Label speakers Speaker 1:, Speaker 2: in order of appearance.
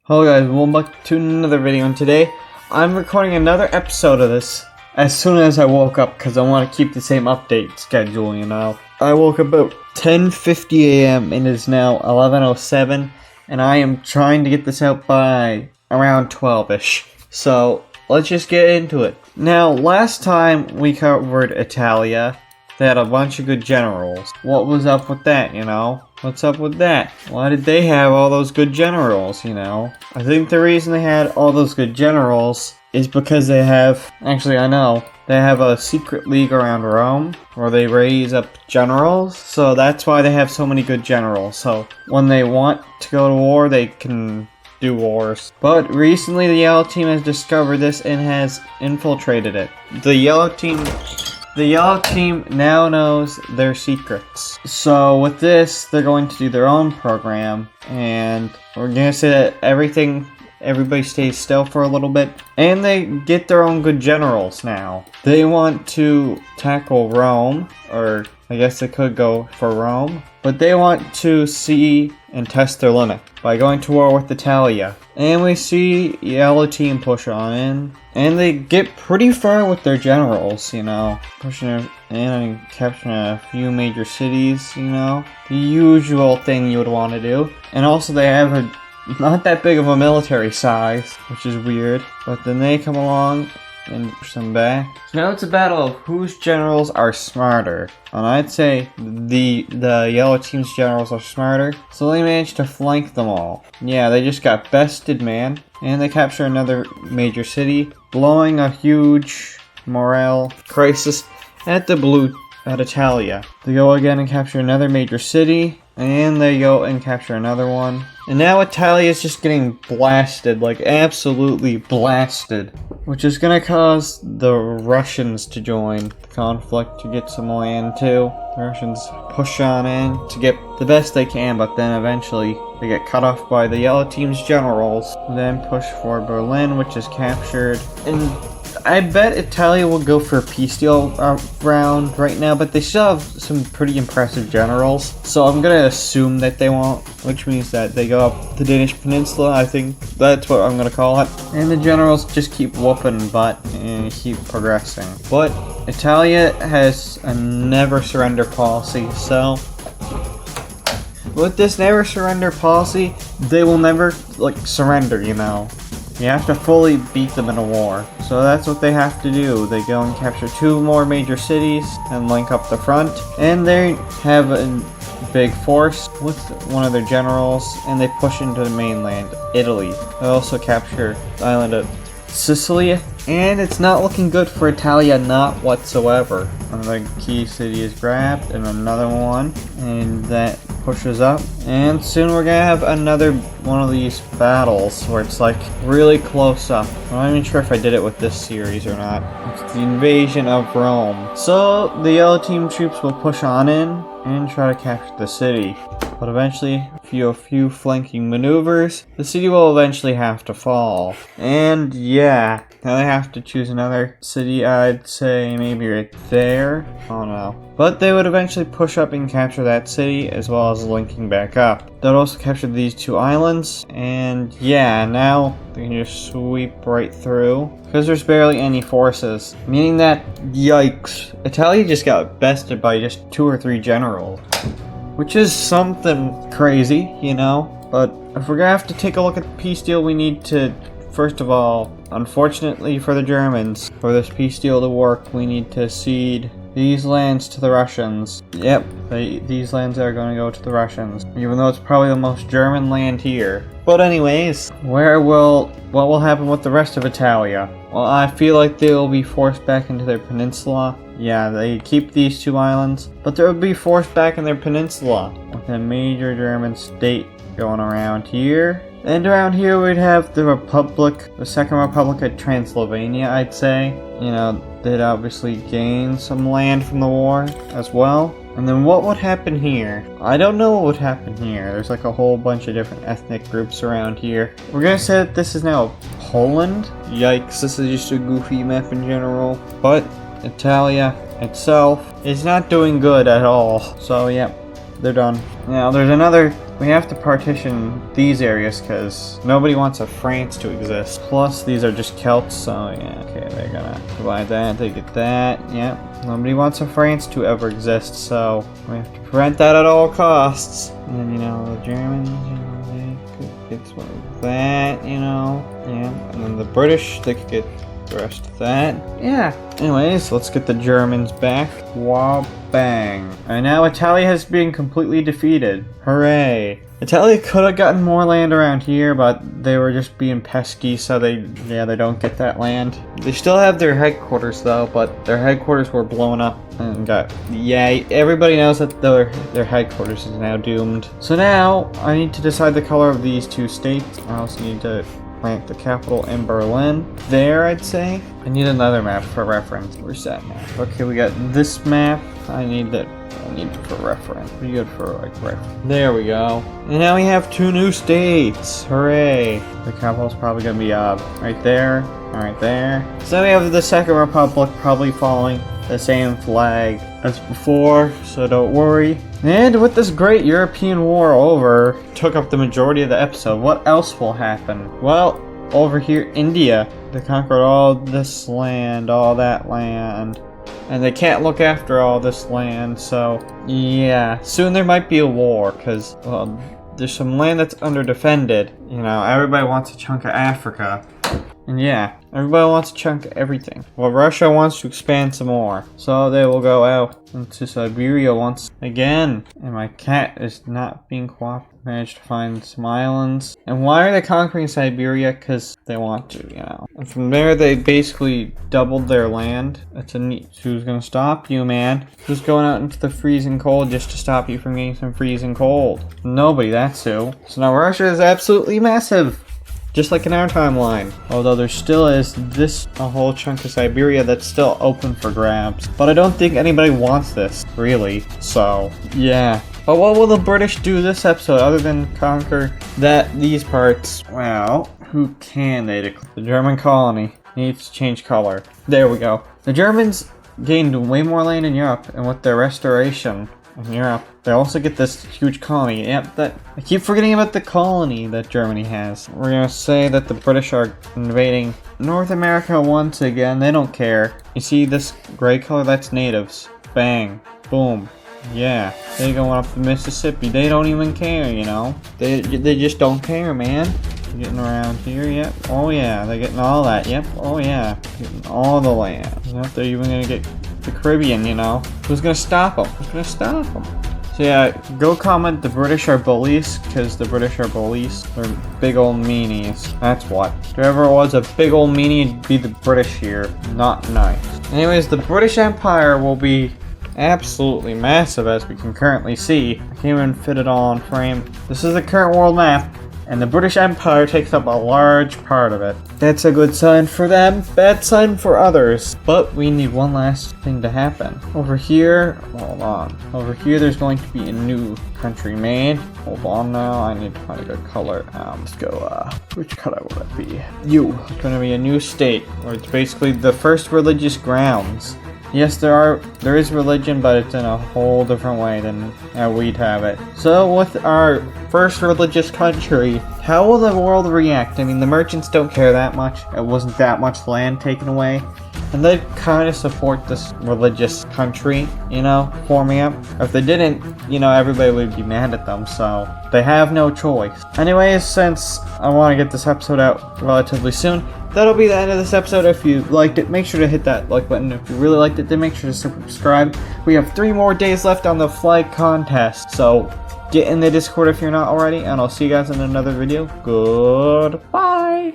Speaker 1: Hello guys, welcome back to another video, and today I'm recording another episode of this as soon as I woke up because I want to keep the same update schedule, you know. I woke up about 10:50 a.m. and it is now 11:07 and I am trying to get this out by around 12ish. So let's just get into it. Now, last time we covered Italia, they had a bunch of good generals. What was up with that, you know? What's up with that? Why did they have all those good generals, you know? I think the reason they had all those good generals is because they have, actually I know, they have a secret league around Rome where they raise up generals. So that's why they have so many good generals. So when they want to go to war, they can do wars. But recently the yellow team has discovered this and has infiltrated it. The yellow team now knows their secrets. So with this, they're going to do their own program, and we're gonna say that everybody stays still for a little bit, and they get their own good generals now. They want to tackle Rome, or I guess they could go for Rome, but they want to see and test their limit by going to war with Italia. And we see yellow team push on in, and they get pretty far with their generals, you know, pushing in and capturing a few major cities, you know, the usual thing you would want to do. And also they have not that big of a military size, which is weird, but then they come along and push them back. So now it's a battle of whose generals are smarter. And I'd say the yellow team's generals are smarter, so they managed to flank them all. Yeah, they just got bested, man. And they capture another major city, blowing a huge morale crisis at Italia. They go again and capture another major city, and they go and capture another one. And now Italia is just getting blasted, like absolutely blasted. Which is gonna cause the Russians to join the conflict to get some land too. The Russians push on in to get the best they can, but then eventually they get cut off by the yellow team's generals. Then push for Berlin, which is captured. And I bet Italia will go for a peace deal round right now, but they still have some pretty impressive generals. So I'm gonna assume that they won't, which means that they go up the Danish Peninsula. I think that's what I'm gonna call it. And the generals just keep whooping butt and keep progressing. But Italia has a never surrender policy, so with this never surrender policy, they will never surrender, you know. You have to fully beat them in a war. So that's what they have to do. They go and capture 2 more major cities and link up the front. And they have a big force with one of their generals, and they push into the mainland, Italy. They also capture the island of Sicily. And it's not looking good for Italia, not whatsoever. Another key city is grabbed, and another one, and that pushes up. And soon we're gonna have another one of these battles where it's like really close up. I'm not even sure if I did it with this series or not. It's the invasion of Rome. So the yellow team troops will push on in and try to capture the city. But eventually, a few flanking maneuvers, the city will eventually have to fall. And yeah, now they have to choose another city. I'd say maybe right there. Oh no. But they would eventually push up and capture that city, as well as linking back up. They'll also capture these 2 islands, and yeah, now they can just sweep right through. Because there's barely any forces, meaning that, yikes, Italia just got bested by just 2 or 3 generals. Which is something crazy, you know, but if we're gonna have to take a look at the peace deal, we need to, first of all, unfortunately for the Germans, for this peace deal to work, we need to cede these lands to the Russians. Yep, these lands are going to go to the Russians, even though it's probably the most German land here. But anyways, what will happen with the rest of Italia? Well, I feel like they will be forced back into their peninsula. Yeah, they keep these 2 islands, but they will be forced back in their peninsula with a major German state going around here. And around here we'd have the Republic, the Second Republic of Transylvania, I'd say. You know, they'd obviously gain some land from the war as well. And then what would happen here? I don't know what would happen here. There's like a whole bunch of different ethnic groups around here. We're gonna say that this is now Poland. Yikes, this is just a goofy map in general. But Italia itself is not doing good at all. So yeah, they're done. Now there's another we have to partition these areas because nobody wants a France to exist. Plus, these are just Celts, so yeah. Okay, they're gonna provide that, they get that, yep. Nobody wants a France to ever exist, so we have to prevent that at all costs. And then, you know, the Germans, you know, they could get some of that, you know, yeah. And then the British, they could get the rest of that. Yeah. Anyways, let's get the Germans back. Wah bang. And now Italy has been completely defeated. Hooray. Italy could have gotten more land around here, but they were just being pesky, so they don't get that land. They still have their headquarters though, but their headquarters were blown up and everybody knows that their headquarters is now doomed. So now I need to decide the color of these two states. I also need to plant the capital in Berlin. There, I'd say. I need another map for reference. Where's that map? Okay, we got this map. I need it for reference. Pretty good for like reference. There we go. And now we have 2 new states. Hooray! The capital's probably gonna be right there, right there. So we have the Second Republic probably following the same flag as before, so don't worry. And with this great European war over, took up the majority of the episode, what else will happen? Well, over here, India. They conquered all this land, all that land. And they can't look after all this land, so yeah. Soon there might be a war, because, well, there's some land that's under-defended. You know, everybody wants a chunk of Africa. And yeah, everybody wants a chunk of everything. Well, Russia wants to expand some more, so they will go out into Siberia once again. And my cat is not being cooperative. Managed to find some islands. And why are they conquering Siberia? Because they want to, you know. And from there, they basically doubled their land. That's a neat. Who's gonna stop you, man? Who's going out into the freezing cold just to stop you from getting some freezing cold? Nobody, that's who. So now Russia is absolutely massive. Just like in our timeline. Although there still is a whole chunk of Siberia that's still open for grabs. But I don't think anybody wants this, really. So, yeah. But what will the British do this episode other than conquer these parts? Well, who can they declare? The German colony needs to change color. There we go. The Germans gained way more land in Europe, and with their restoration in Europe, they also get this huge colony. Yep, I keep forgetting about the colony that Germany has. We're gonna say that the British are invading North America once again. They don't care. You see this gray color? That's natives. Bang. Boom. Yeah, they going up the Mississippi. They don't even care, you know. They just don't care, man. They're getting around here, yep. Oh yeah, they're getting all that, yep. Oh yeah, getting all the land. Yep, they're even gonna get the Caribbean, you know. Who's gonna stop them? Who's gonna stop them? So yeah, go comment the British are bullies, because the British are bullies. They're big old meanies. That's what. If there ever was a big old meanie, it'd be the British here. Not nice. Anyways, the British Empire will be absolutely massive, as we can currently see. I can't even fit it all on frame. This is the current world map, and the British Empire takes up a large part of it. That's a good sign for them, bad sign for others. But we need one last thing to happen. Over here, hold on. Over here there's going to be a new country made. Hold on now, I need to find a good color. Let's go, which color will it be? It's gonna be a new state, where it's basically the first religious grounds. Yes, there is religion, but it's in a whole different way than how we'd have it. So with our first religious country, how will the world react? I mean, the merchants don't care that much. It wasn't that much land taken away. And they kind of support this religious country, you know, forming up. If they didn't, you know, everybody would be mad at them, so they have no choice. Anyways, since I want to get this episode out relatively soon, that'll be the end of this episode. If you liked it, make sure to hit that like button. If you really liked it, then make sure to subscribe. We have 3 more days left on the flag contest, so get in the Discord if you're not already, and I'll see you guys in another video. Goodbye!